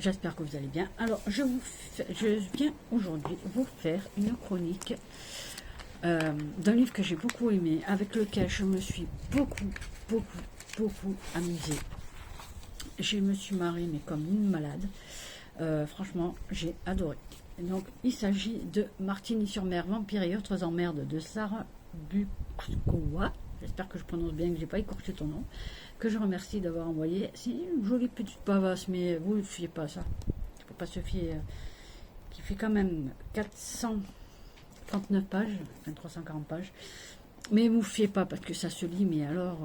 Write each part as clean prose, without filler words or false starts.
j'espère que vous allez bien. Alors, je viens aujourd'hui vous faire une chronique d'un livre que j'ai beaucoup aimé, avec lequel je me suis beaucoup amusée. Je me suis marrée, mais comme une malade. Franchement, j'ai adoré. Donc, il s'agit de Martigny-sur-Mer, Vampires et autres emmerdes de Sarah Bukowa. J'espère que je prononce bien, que j'ai pas écorché ton nom. Que je remercie d'avoir envoyé. C'est une jolie petite pavasse, mais vous ne fiez pas à ça. Il ne faut pas se fier. Qui fait quand même 439 pages, enfin 340 pages. Mais vous ne fiez pas parce que ça se lit, mais alors.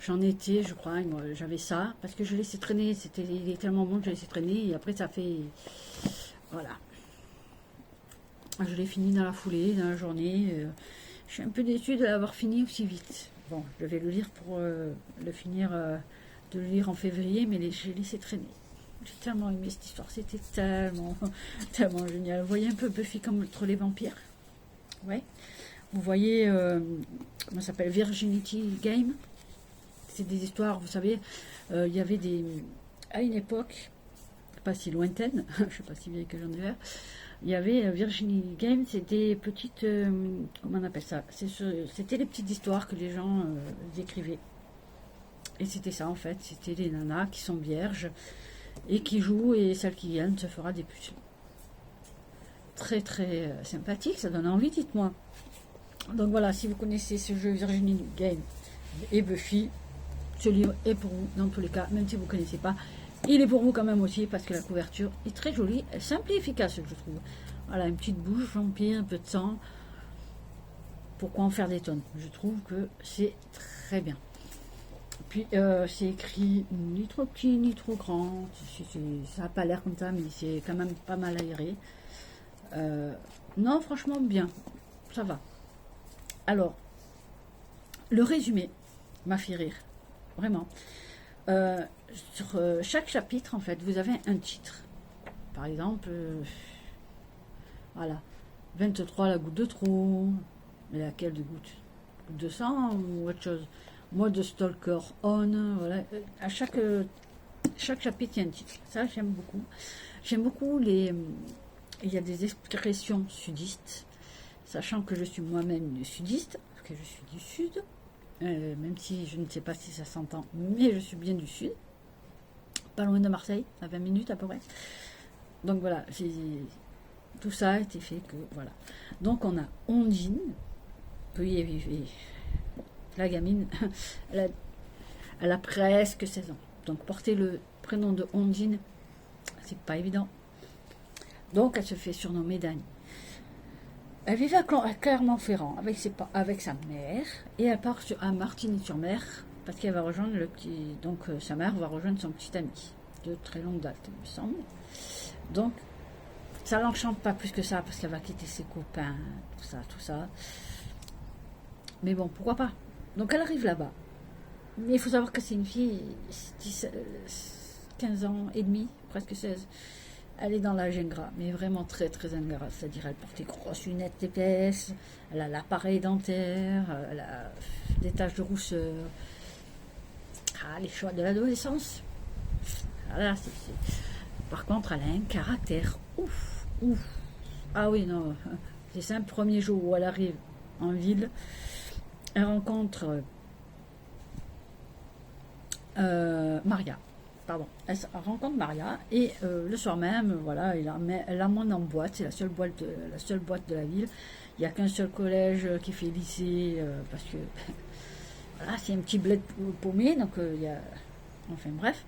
J'en étais, je crois, j'avais ça, parce que je laissais traîner, il est tellement bon que je laissais traîner, et après ça fait, voilà. Je l'ai fini dans la foulée, dans la journée, je suis un peu déçue de l'avoir fini aussi vite. Bon, je vais le lire pour le finir, de le lire en février, mais j'ai laissé traîner. J'ai tellement aimé cette histoire, c'était tellement, tellement génial. Vous voyez un peu Buffy contre les vampires, ouais. Vous voyez, comment ça s'appelle, Virginity Game. C'est des histoires, vous savez, il y avait à une époque, pas si lointaine, je ne sais pas si vieille que j'en ai, il y avait Virginie Game, c'était petites, comment on appelle ça, c'était les petites histoires que les gens écrivaient. Et c'était ça en fait, c'était les nanas qui sont vierges et qui jouent, et celle qui gagne se fera des puces. Très très sympathique, ça donne envie, dites-moi. Donc voilà, si vous connaissez ce jeu Virginie Game et Buffy, ce livre est pour vous dans tous les cas, même si vous ne connaissez pas. Il est pour vous quand même aussi parce que la couverture est très jolie, simple et efficace, je trouve. Voilà, une petite bouche, vampire, un peu de sang. Pourquoi en faire des tonnes? Je trouve que c'est très bien. Puis c'est écrit ni trop petit ni trop grand. Ça n'a pas l'air comme ça, mais c'est quand même pas mal aéré. Non, franchement, bien. Ça va. Alors, le résumé m'a fait rire. Vraiment. Sur chaque chapitre, en fait, vous avez un titre. Par exemple, voilà, 23, la goutte de trop. Mais laquelle de goutte? Goutte de sang ou autre chose? Mode de stalker on. Voilà. À chaque chapitre, il y a un titre. Ça, j'aime beaucoup. J'aime beaucoup il y a des expressions sudistes, sachant que je suis moi-même une sudiste, parce que je suis du sud. Même si je ne sais pas si ça s'entend, mais je suis bien du sud, pas loin de Marseille, à 20 minutes à peu près. Donc voilà, tout ça a été fait que voilà. Donc on a Ondine, la gamine, elle a presque 16 ans. Donc porter le prénom de Ondine, c'est pas évident. Donc elle se fait surnommer Dany. Elle vivait à Clermont-Ferrand avec sa mère, et elle part à Martigny-sur-Mer parce qu'elle va rejoindre sa mère va rejoindre son petit ami de très longue date, il me semble. Donc ça l'enchante pas plus que ça parce qu'elle va quitter ses copains, tout ça. Mais bon, pourquoi pas. Donc elle arrive là-bas. Mais il faut savoir que c'est une fille 15 ans et demi, presque 16. Elle est dans l'âge ingrat, mais vraiment très très ingrat. C'est-à-dire elle porte des grosses lunettes épaisses, elle a l'appareil dentaire, elle a des taches de rousseur. Ah, les choix de l'adolescence. Voilà, Par contre, elle a un caractère ouf. Ah oui, non, c'est simple. Premier jour où elle arrive en ville, elle rencontre Maria. Elle rencontre Maria et le soir même, voilà, elle l'emmène en boîte. C'est la seule boîte de la ville. Il n'y a qu'un seul collège qui fait lycée parce que voilà, c'est un petit bled paumé, donc enfin bref.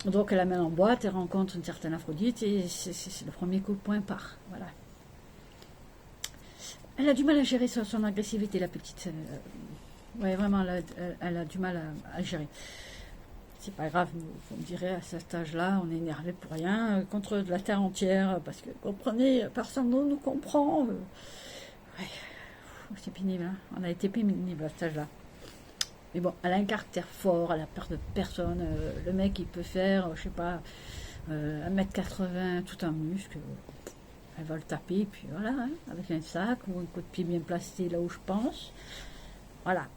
Donc elle l'amène en boîte, elle rencontre une certaine Aphrodite et c'est le premier coup de poing part. Voilà. Elle a du mal à gérer son agressivité, la petite. Ouais, vraiment, elle a du mal à gérer. C'est pas grave, vous me direz, à cet âge-là, on est énervé pour rien, contre de la terre entière, parce que, comprenez, personne ne nous comprend. Ouais, c'est pénible, hein. On a été pénible à cet âge-là. Mais bon, elle a un caractère fort, elle a peur de personne. Le mec, il peut faire, je sais pas, 1m80, tout en muscle. Elle va le taper, puis voilà, hein, avec un sac ou un coup de pied bien placé là où je pense. Voilà,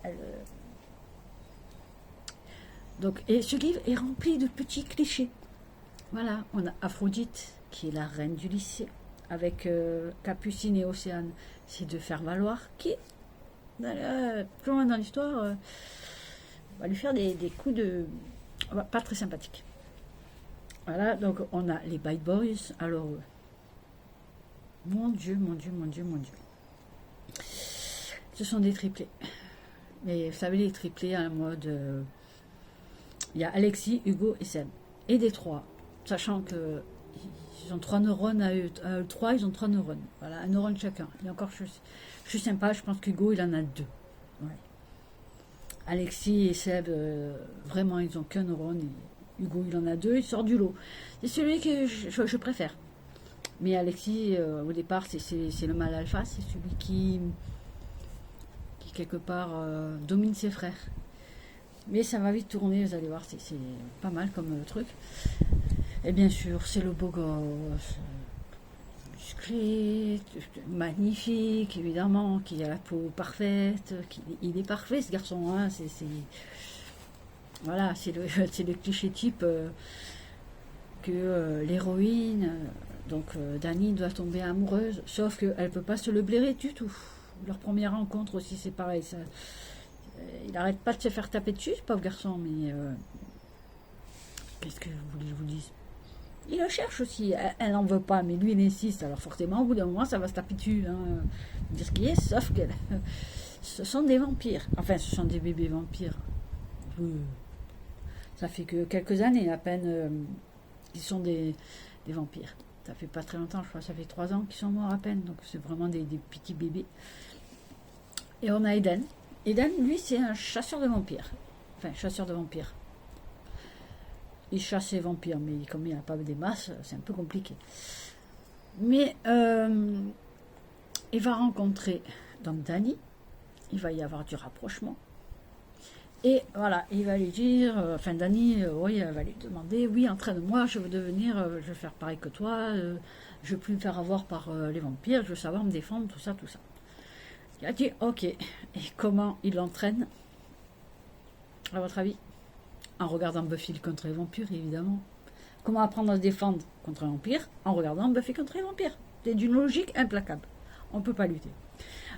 Donc, et ce livre est rempli de petits clichés. Voilà, on a Aphrodite, qui est la reine du lycée, avec Capucine et Océane, c'est de faire valoir qui, plus loin dans l'histoire, va lui faire des coups de... pas très sympathiques. Voilà, donc on a les Bad Boys, alors... mon Dieu, mon Dieu, mon Dieu, mon Dieu. Ce sont des triplés. Mais vous savez, les triplés en mode... il y a Alexis, Hugo et Seb. Et des trois. Sachant que ils ont 3 neurones à eux. À eux 3, ils ont 3 neurones. Voilà, un neurone chacun. Et encore, je suis sympa, je pense qu'Hugo, il en a 2. Ouais. Alexis et Seb, vraiment, ils n'ont qu'un neurone. Et Hugo, il en a 2, il sort du lot. C'est celui que je préfère. Mais Alexis, au départ, c'est le mâle alpha. C'est celui qui quelque part, domine ses frères. Mais ça va vite tourner, vous allez voir, c'est pas mal comme truc. Et bien sûr, c'est le beau gosse, musclé, magnifique, évidemment, qui a la peau parfaite, il est parfait ce garçon, hein, voilà, c'est le cliché type que l'héroïne, donc Dani doit tomber amoureuse, sauf qu'elle ne peut pas se le blairer du tout. Leur première rencontre aussi, c'est pareil, ça, il n'arrête pas de se faire taper dessus, ce pauvre garçon, mais qu'est-ce que vous voulez que je vous dise? Il le cherche aussi, elle n'en veut pas, mais lui il insiste, alors forcément au bout d'un moment ça va se taper dessus, hein, dire ce qui est, sauf que ce sont des vampires, enfin ce sont des bébés vampires. Ça fait que quelques années à peine qu'ils sont des vampires. Ça fait pas très longtemps, je crois, ça fait 3 ans qu'ils sont morts à peine, donc c'est vraiment des petits bébés. Et on a Eden. Eden, lui, c'est un chasseur de vampires. Enfin, chasseur de vampires. Il chasse les vampires, mais comme il n'y a pas des masses, c'est un peu compliqué. Mais il va rencontrer donc Dani. Il va y avoir du rapprochement. Et voilà, il va lui dire, enfin Dani, oui, elle va lui demander, oui, entraîne-moi, je veux devenir, je veux faire pareil que toi, je veux plus me faire avoir par les vampires, je veux savoir me défendre, tout ça, tout ça. Il a dit, ok, et comment il l'entraîne, à votre avis? En regardant Buffy contre les vampires, évidemment. Comment apprendre à se défendre contre un vampire? En regardant Buffy contre les vampires. C'est d'une logique implacable. On ne peut pas lutter.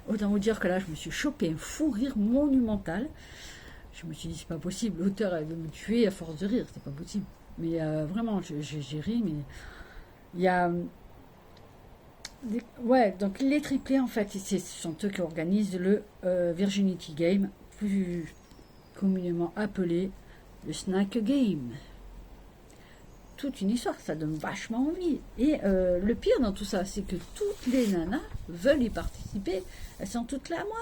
Autant vous dire que là, je me suis chopé un fou rire monumental. Je me suis dit, c'est pas possible, l'auteur, elle veut me tuer à force de rire, c'est pas possible. Mais vraiment, j'ai ri, mais il y a... Ouais, donc les triplés, en fait, ce sont eux qui organisent le Virginity Game, plus communément appelé le Snack Game. Toute une histoire, ça donne vachement envie. Et le pire dans tout ça, c'est que toutes les nanas veulent y participer. Elles sont toutes là, moi,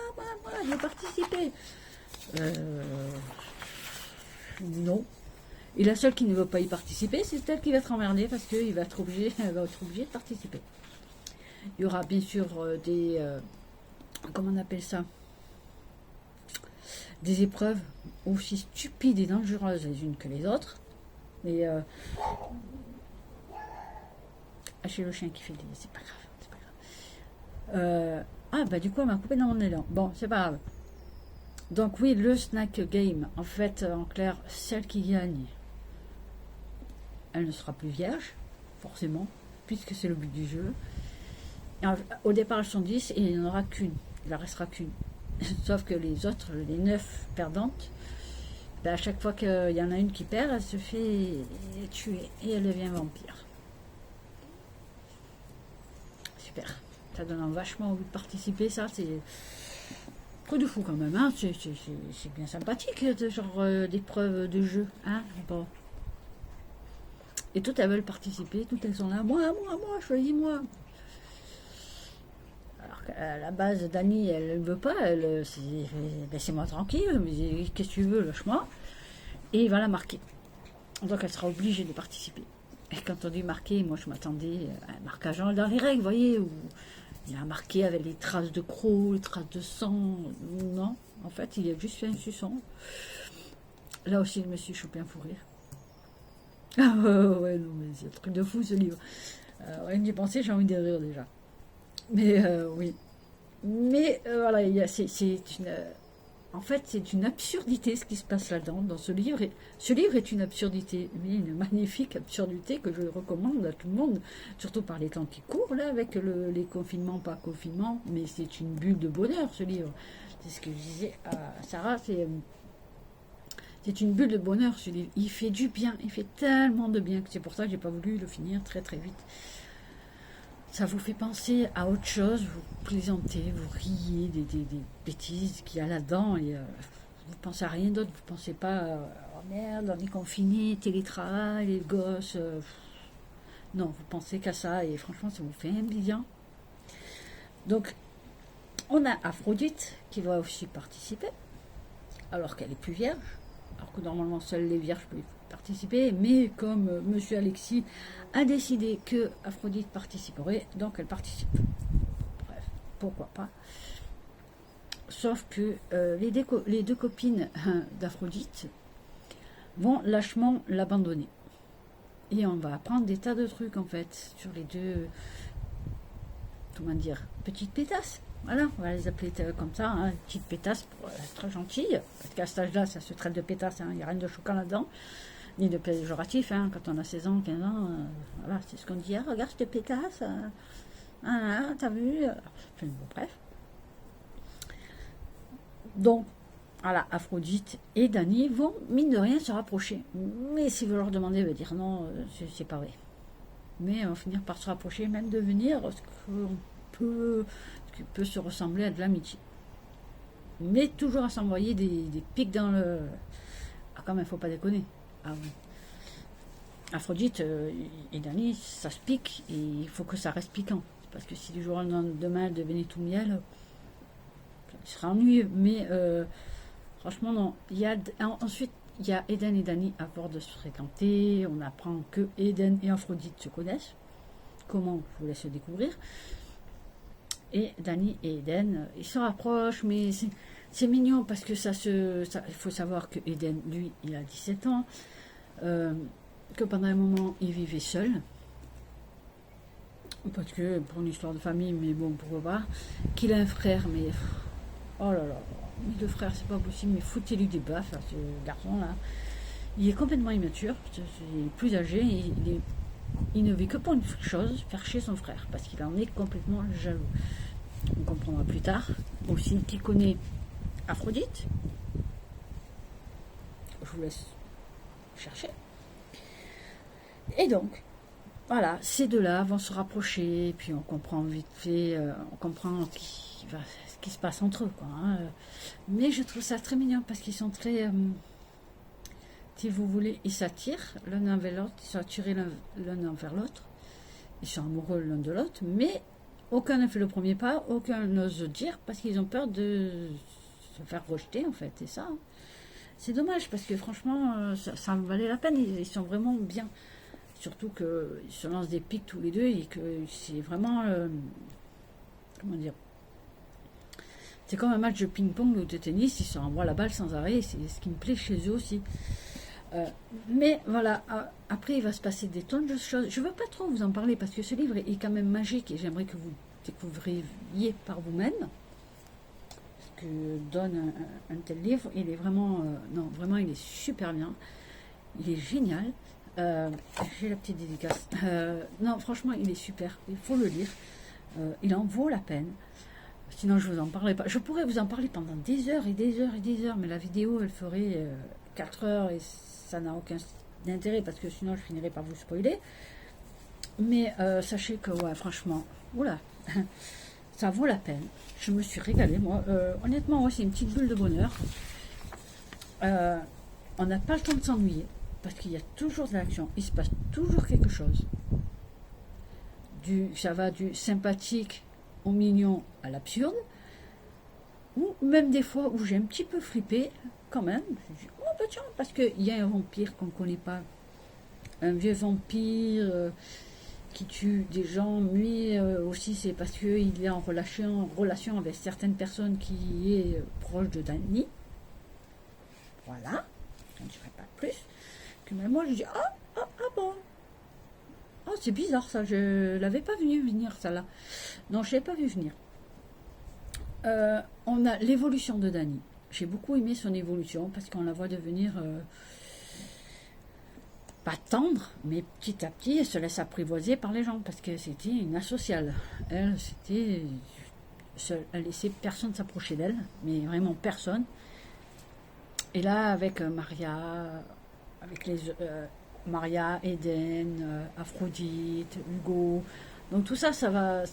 je veux participer. Non. Et la seule qui ne veut pas y participer, c'est elle qui va être emmerdée parce qu'elle va être obligée de participer. Il y aura bien sûr des... comment on appelle ça? Des épreuves aussi stupides et dangereuses les unes que les autres. Mais... chez le chien qui fait des... C'est pas grave. Ah, bah du coup, elle m'a coupé dans mon élan. Bon, c'est pas grave. Donc oui, le snack game, en fait, en clair, celle qui gagne, elle ne sera plus vierge, forcément, puisque c'est le but du jeu. Et au départ, elles sont 10 et il n'y en aura qu'une. Il en restera qu'une. Sauf que les autres, les 9 perdantes, ben à chaque fois qu'il y en a une qui perd, elle se fait tuer et elle devient vampire. Super. Ça donne vachement envie de participer, ça, c'est... Truc de fou quand même, hein. C'est bien sympathique, ce genre d'épreuve de jeu, hein. Bon. Et toutes elles veulent participer, toutes elles sont là, moi, choisis-moi. Alors qu'à la base, Dani, elle ne veut pas, elle, laissez-moi tranquille, mais qu'est-ce que tu veux, lâche-moi. Et il va la marquer. Donc elle sera obligée de participer. Et quand on dit marquer, moi je m'attendais à un marquage dans les règles, vous voyez, où il a marqué avec les traces de crocs, les traces de sang. Non, en fait, il a juste fait un suçon. Là aussi, je me suis chopé un fou rire. Ah ouais, non, mais c'est un truc de fou ce livre. Rien d'y penser, j'ai envie de rire déjà. Mais oui. Mais voilà, c'est une... en fait, c'est une absurdité ce qui se passe là-dedans, dans ce livre. Ce livre est une absurdité, mais une magnifique absurdité que je recommande à tout le monde, surtout par les temps qui courent, là, avec les confinements, pas confinements, mais c'est une bulle de bonheur, ce livre. C'est ce que je disais à Sarah, c'est une bulle de bonheur, ce livre. Il fait du bien, il fait tellement de bien que c'est pour ça que j'ai pas voulu le finir très très vite. Ça vous fait penser à autre chose, vous plaisantez, vous riez des bêtises qu'il y a là-dedans et vous pensez à rien d'autre, vous pensez pas oh merde, on est confiné, télétravail, les gosses. Non, vous pensez qu'à ça et franchement ça vous fait un bien. Donc on a Aphrodite qui va aussi participer, alors qu'elle est plus vierge, alors que normalement seules les vierges peuvent participer, mais comme Monsieur Alexis a décidé que Aphrodite participerait, donc elle participe. Bref, pourquoi pas. Sauf que les deux copines d'Aphrodite vont lâchement l'abandonner. Et on va apprendre des tas de trucs en fait sur les deux, comment dire, petites pétasses. Voilà, on va les appeler comme ça, hein, petites pétasses pour être gentilles. Parce qu'à cet âge-là, ça se traite de pétasses, il n'y a rien de choquant là-dedans. Ni de péjoratif, hein, quand on a 16 ans, 15 ans, voilà, c'est ce qu'on dit, ah, regarde cette pétasse, t'as vu, enfin, bon, bref. Donc, voilà, Aphrodite et Dany vont, mine de rien, se rapprocher. Mais si vous leur demandez, ils vont dire non, c'est pas vrai. Mais on va finir par se rapprocher, même devenir ce qui peut se ressembler à de l'amitié. Mais toujours à s'envoyer des pics dans le... Ah, quand même, faut pas déconner. Ah oui. Aphrodite et Dany, ça se pique et il faut que ça reste piquant. Parce que si du jour au lendemain elle devenait tout miel, ça serait ennuyeux. Mais franchement, non. Ensuite, il y a Eden et Dany à bord de se fréquenter. On apprend que Eden et Aphrodite se connaissent. Comment, je vous laisse le découvrir. Et Dany et Eden, ils se rapprochent, mais c'est mignon parce que il faut savoir que Eden, lui, il a 17 ans. Que pendant un moment il vivait seul parce que pour une histoire de famille, mais bon, pourquoi pas, qu'il a un frère, mais oh là là, mais le frère c'est pas possible, mais foutez-lui des baffes à ce garçon là, il est complètement immature, il est plus âgé, il ne vit que pour une chose, faire chier son frère, parce qu'il en est complètement jaloux. On comprendra plus tard aussi qui connaît Aphrodite. Je vous laisse chercher. Et donc, voilà, ces deux-là vont se rapprocher, et puis on comprend vite fait, on comprend ce qui se passe entre eux, quoi. Hein. Mais je trouve ça très mignon, parce qu'ils sont très, si vous voulez, ils s'attirent l'un envers l'autre, ils sont attirés l'un envers l'autre, ils sont amoureux l'un de l'autre, mais aucun n'a fait le premier pas, aucun n'ose dire, parce qu'ils ont peur de se faire rejeter, en fait, et ça, c'est dommage, parce que franchement, ça valait la peine, ils sont vraiment bien. Surtout qu'ils se lancent des pics tous les deux et que c'est vraiment... comment dire, c'est comme un match de ping-pong ou de tennis, ils se renvoient la balle sans arrêt, c'est ce qui me plaît chez eux aussi. Mais voilà, après il va se passer des tonnes de choses. Je ne veux pas trop vous en parler parce que ce livre est quand même magique et j'aimerais que vous découvriez par vous-même ce que donne un tel livre. Il est vraiment... non, vraiment, il est super bien. Il est génial. J'ai la petite dédicace. Non, franchement, il est super. Il faut le lire. Il en vaut la peine. Sinon, je vous en parlerai pas. Je pourrais vous en parler pendant des heures et des heures et des heures, mais la vidéo, elle ferait 4 heures et ça n'a aucun intérêt parce que sinon, je finirais par vous spoiler. Mais sachez que, ouais, franchement, oula, ça vaut la peine. Je me suis régalée, moi. Honnêtement, ouais, c'est une petite bulle de bonheur. On n'a pas le temps de s'ennuyer. Parce qu'il y a toujours de l'action, il se passe toujours quelque chose. Ça va du sympathique au mignon à l'absurde, ou même des fois où j'ai un petit peu flippé, quand même, je dis, oh bah tiens, parce qu'il y a un vampire qu'on ne connaît pas, un vieux vampire qui tue des gens, mais aussi c'est parce qu'il est en relation avec certaines personnes qui est proche de Dany. Voilà, je ne dirai pas plus. Mais moi je dis ah bon, oh c'est bizarre ça, je l'avais pas vu venir ça là, non je l'avais pas vu venir. On a l'évolution de Dany, j'ai beaucoup aimé son évolution parce qu'on la voit devenir pas tendre, mais petit à petit, elle se laisse apprivoiser par les gens parce que c'était une asociale. Elle, elle laissait personne s'approcher d'elle, mais vraiment personne. Et là, avec Maria, Eden, Aphrodite, Hugo, donc tout ça, ça va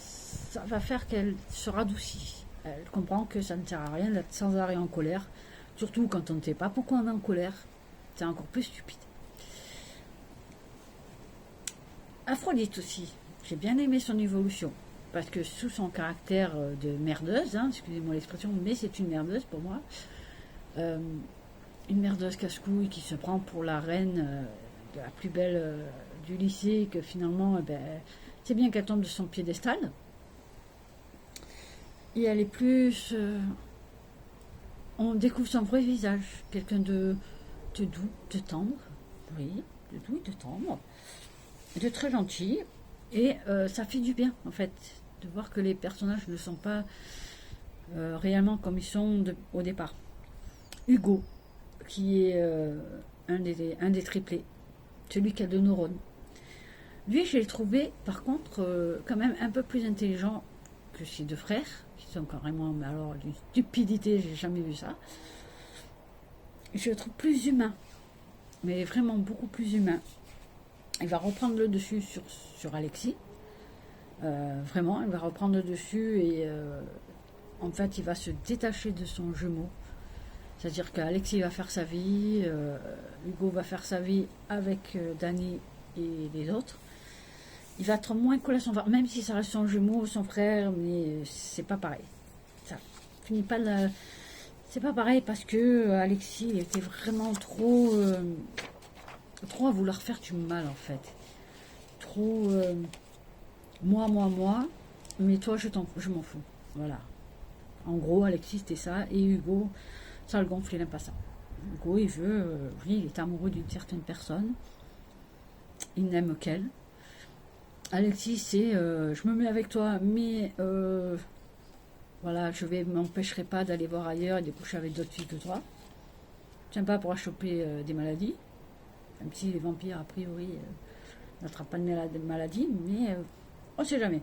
faire qu'elle se radoucit. Elle comprend que ça ne sert à rien d'être sans arrêt en colère, surtout quand on ne sait pas pourquoi on est en colère. C'est encore plus stupide. Aphrodite aussi, j'ai bien aimé son évolution, parce que sous son caractère de merdeuse, excusez-moi l'expression, mais c'est une merdeuse pour moi, une merdeuse casse-couille qui se prend pour la reine de la plus belle du lycée, et que finalement, c'est bien qu'elle tombe de son piédestal. Et elle est plus... on découvre son vrai visage, quelqu'un de doux, de tendre, oui, de doux et de tendre, de très gentil, et ça fait du bien, en fait, de voir que les personnages ne sont pas réellement comme ils sont au départ. Hugo, qui est un des triplés, celui qui a 2 neurones. Lui, je l'ai trouvé, par contre, quand même un peu plus intelligent que ses 2 frères, qui sont carrément, mais alors, d'une stupidité, j'ai jamais vu ça. Je le trouve plus humain, mais vraiment beaucoup plus humain. Il va reprendre le dessus sur Alexis. Vraiment, il va reprendre le dessus et en fait, il va se détacher de son jumeau. C'est-à-dire qu'Alexis va faire sa vie, Hugo va faire sa vie avec Dany et les autres. Il va être moins collé à son frère, même si ça reste son jumeau, son frère, mais c'est pas pareil. Ça finit pas de C'est pas pareil parce que Alexis il était vraiment trop à vouloir faire du mal en fait. Trop moi, mais toi je m'en fous. Voilà. En gros, Alexis c'était ça, et Hugo, ça le gonfle, il n'aime pas ça. Hugo, il veut, oui, il est amoureux d'une certaine personne, il n'aime qu'elle. Alexis, c'est je me mets avec toi, mais voilà, je m'empêcherai pas d'aller voir ailleurs et de coucher avec d'autres filles que toi. Je n'aime pas pour choper des maladies, même si les vampires, a priori, n'attrapent pas de maladie, mais on ne sait jamais.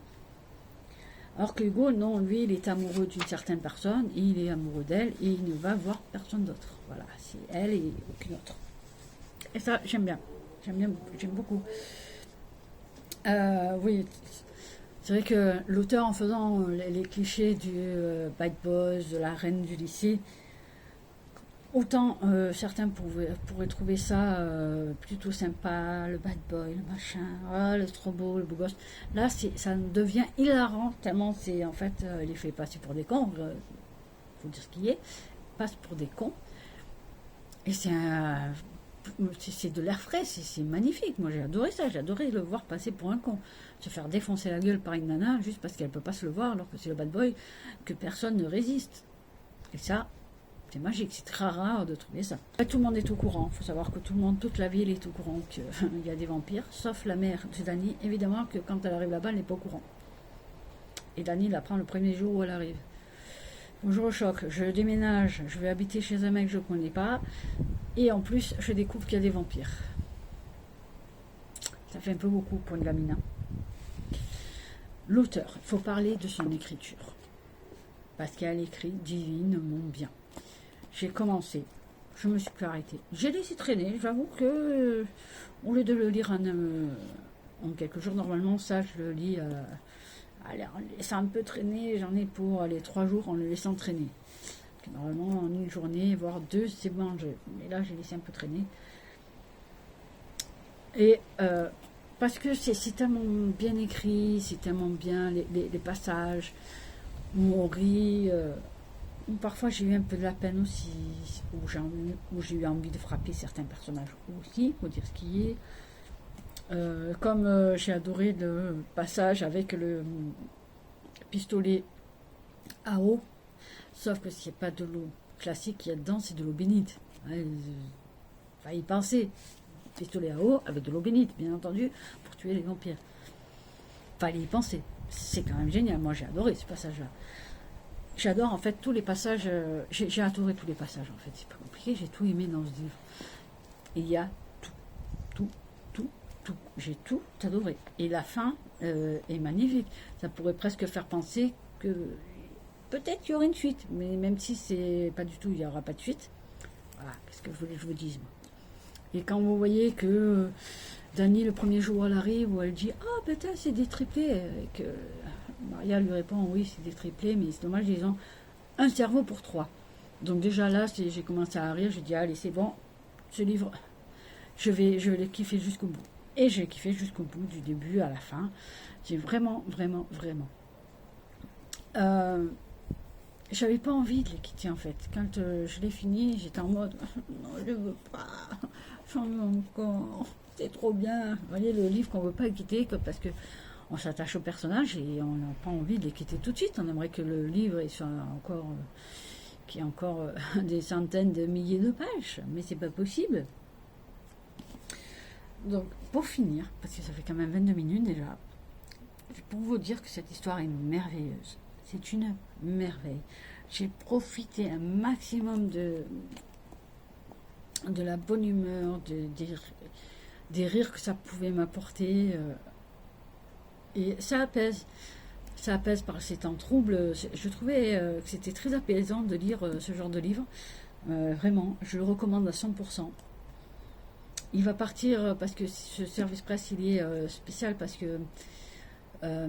Alors que Hugo, non, lui, il est amoureux d'une certaine personne, et il est amoureux d'elle, et il ne va voir personne d'autre. Voilà, c'est elle et aucune autre. Et ça, j'aime bien. J'aime beaucoup. Oui, c'est vrai que l'auteur, en faisant les clichés du bad boys, de la reine du lycée, autant certains pourraient trouver ça plutôt sympa, le bad boy, le machin, le trop beau, le beau gosse. Là, ça devient hilarant, tellement c'est en fait, il les fait passer pour des cons, faut dire ce qu'il est, passe pour des cons. Et c'est de l'air frais, c'est magnifique. Moi j'ai adoré ça, j'ai adoré le voir passer pour un con, se faire défoncer la gueule par une nana juste parce qu'elle peut pas se le voir alors que c'est le bad boy que personne ne résiste. Et ça, c'est magique, c'est très rare de trouver ça. Tout le monde est au courant, il faut savoir que toute la ville est au courant qu'il y a des vampires, sauf la mère de Dany, évidemment que quand elle arrive là-bas, elle n'est pas au courant. Et Dany l'apprend le premier jour où elle arrive. Bonjour choc, je déménage, je vais habiter chez un mec que je ne connais pas, et en plus je découvre qu'il y a des vampires. Ça fait un peu beaucoup pour une gamine. L'auteur, il faut parler de son écriture, parce qu'elle écrit divinement bien. J'ai commencé, je me suis plus arrêtée. J'ai laissé traîner, j'avoue que au lieu de le lire en quelques jours, normalement ça je le lis allez, en le laissant un peu traîner, j'en ai pour les 3 jours en le laissant traîner. Normalement, en une journée, voire 2, c'est mangé. Mais là, j'ai laissé un peu traîner. Et parce que c'est tellement bien écrit, c'est tellement bien les passages où on rit. Où parfois, j'ai eu un peu de la peine aussi, où j'ai eu envie de frapper certains personnages aussi, pour dire ce qui est. Comme j'ai adoré le passage avec le pistolet à eau, sauf que s'il n'y a pas de l'eau classique qu'il y a dedans, c'est de l'eau bénite. Enfin, y penser. Pistolet à eau avec de l'eau bénite, bien entendu, pour tuer les vampires. Fallait y penser. C'est quand même génial. Moi, j'ai adoré ce passage-là. J'adore en fait tous les passages, j'ai adoré tous les passages en fait, c'est pas compliqué, j'ai tout aimé dans ce livre. Il y a tout, tout, tout, j'ai tout adoré. Et la fin est magnifique, ça pourrait presque faire penser que peut-être qu'il y aurait une suite, mais même si c'est pas du tout, il n'y aura pas de suite. Voilà, qu'est-ce que vous voulez que je vous dise moi. Et quand vous voyez que Dani, le premier jour, elle arrive, où elle dit « Ah, putain, c'est des triplés !» et que Maria lui répond « Oui, c'est des triplés, mais c'est dommage, ils ont un cerveau pour trois. » Donc déjà là, j'ai commencé à rire, j'ai dit « Allez, c'est bon, ce livre, je vais le kiffer jusqu'au bout. » Et j'ai kiffé jusqu'au bout, du début à la fin. J'ai vraiment, vraiment, vraiment... j'avais pas envie de les quitter en fait. Quand je l'ai fini, j'étais en mode « Non, je veux pas, j'en veux encore. » C'est trop bien. Vous voyez, le livre qu'on ne veut pas quitter parce qu'on s'attache au personnage et on n'a pas envie de les quitter tout de suite. On aimerait que le livre soit encore, qu'il y ait encore des centaines de milliers de pages, mais c'est pas possible. Donc, pour finir, parce que ça fait quand même 22 minutes déjà, pour vous dire que cette histoire est merveilleuse. C'est une merveille. J'ai profité un maximum de la bonne humeur, des rires que ça pouvait m'apporter, et ça apaise par ces temps troubles. Je trouvais que c'était très apaisant de lire ce genre de livre, vraiment, je le recommande à 100%. Il va partir parce que ce service presse il est spécial parce que à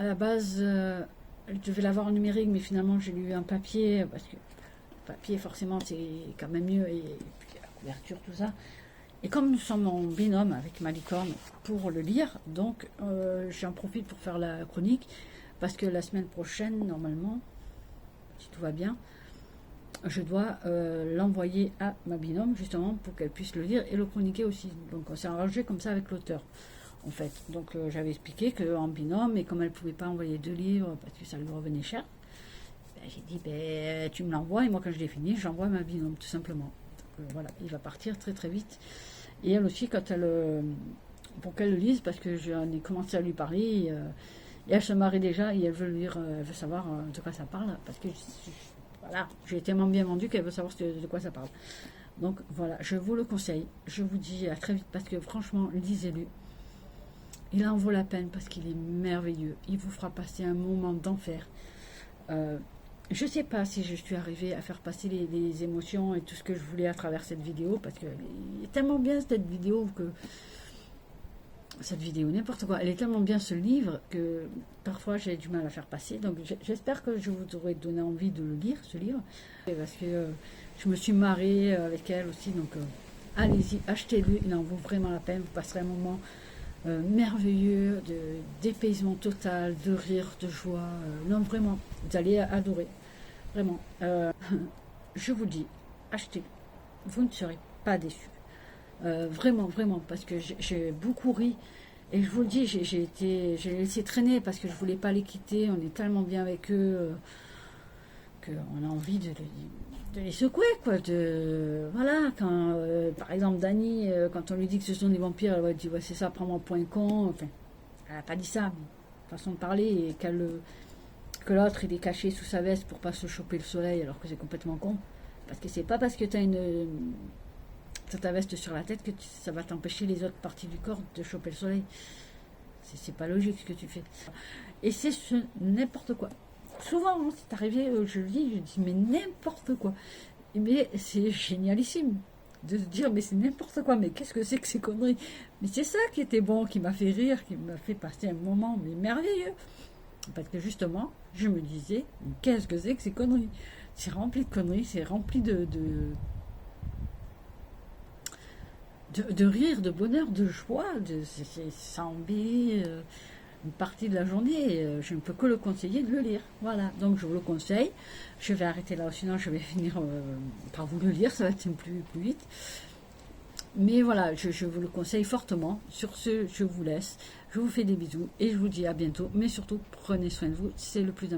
la base je devais l'avoir en numérique, mais finalement j'ai lu un papier parce que le papier forcément c'est quand même mieux, et puis la couverture, tout ça. Et comme nous sommes en binôme avec ma licorne pour le lire, donc j'en profite pour faire la chronique, parce que la semaine prochaine, normalement, si tout va bien, je dois l'envoyer à ma binôme, justement, pour qu'elle puisse le lire et le chroniquer aussi. Donc on s'est arrangé comme ça avec l'auteur, en fait. Donc j'avais expliqué qu'en binôme, et comme elle ne pouvait pas envoyer 2 livres, parce que ça lui revenait cher, ben, j'ai dit, ben, tu me l'envoies, et moi quand je l'ai fini, j'envoie à ma binôme, tout simplement. Voilà, il va partir très très vite. Et elle aussi, quand elle, pour qu'elle le lise, parce que j'en ai commencé à lui parler, et elle se marrait déjà, et elle veut lire, elle veut savoir de quoi ça parle, parce que voilà, j'ai tellement bien vendu qu'elle veut savoir de quoi ça parle. Donc voilà, je vous le conseille, je vous dis à très vite, parce que franchement, lisez-le. Il en vaut la peine, parce qu'il est merveilleux, il vous fera passer un moment d'enfer. Je ne sais pas si je suis arrivée à faire passer les émotions et tout ce que je voulais à travers cette vidéo, parce qu'elle est tellement bien cette vidéo, n'importe quoi, elle est tellement bien ce livre, que parfois j'ai du mal à faire passer. Donc j'espère que je vous aurai donné envie de le lire, ce livre, parce que je me suis marrée avec elle aussi. Donc allez-y, achetez-le, il en vaut vraiment la peine. Vous passerez un moment merveilleux, d'épaisement total, de rire, de joie. Non, vraiment, vous allez adorer. Vraiment. Je vous dis, achetez. Vous ne serez pas déçus. Vraiment, vraiment, parce que j'ai beaucoup ri. Et je vous le dis, j'ai laissé traîner parce que je voulais pas les quitter. On est tellement bien avec eux qu'on a envie de les secouer, quoi. Voilà, quand, par exemple, Dani, quand on lui dit que ce sont des vampires, elle va dire, ouais, c'est ça, prends-moi pour un con. Enfin, elle n'a pas dit ça, mais façon de parler, et que l'autre, il est caché sous sa veste pour pas se choper le soleil, alors que c'est complètement con. Parce que c'est pas parce que tu as ta veste sur la tête que ça va t'empêcher les autres parties du corps de choper le soleil. C'est pas logique ce que tu fais. Et c'est n'importe quoi. Souvent, hein, c'est arrivé, je le dis, mais n'importe quoi. Mais c'est génialissime de se dire, mais c'est n'importe quoi, mais qu'est-ce que c'est que ces conneries? Mais c'est ça qui était bon, qui m'a fait rire, qui m'a fait passer un moment mais merveilleux. Parce que justement, je me disais, qu'est-ce que c'est que ces conneries? C'est rempli de conneries, c'est rempli de rire, de bonheur, de joie, ça embellit une partie de la journée. Je ne peux que le conseiller de le lire. Voilà, donc je vous le conseille. Je vais arrêter là, sinon je vais finir par vous le lire, ça va être plus vite. Mais voilà, je vous le conseille fortement. Sur ce, je vous laisse. Je vous fais des bisous et je vous dis à bientôt. Mais surtout, prenez soin de vous, c'est le plus important.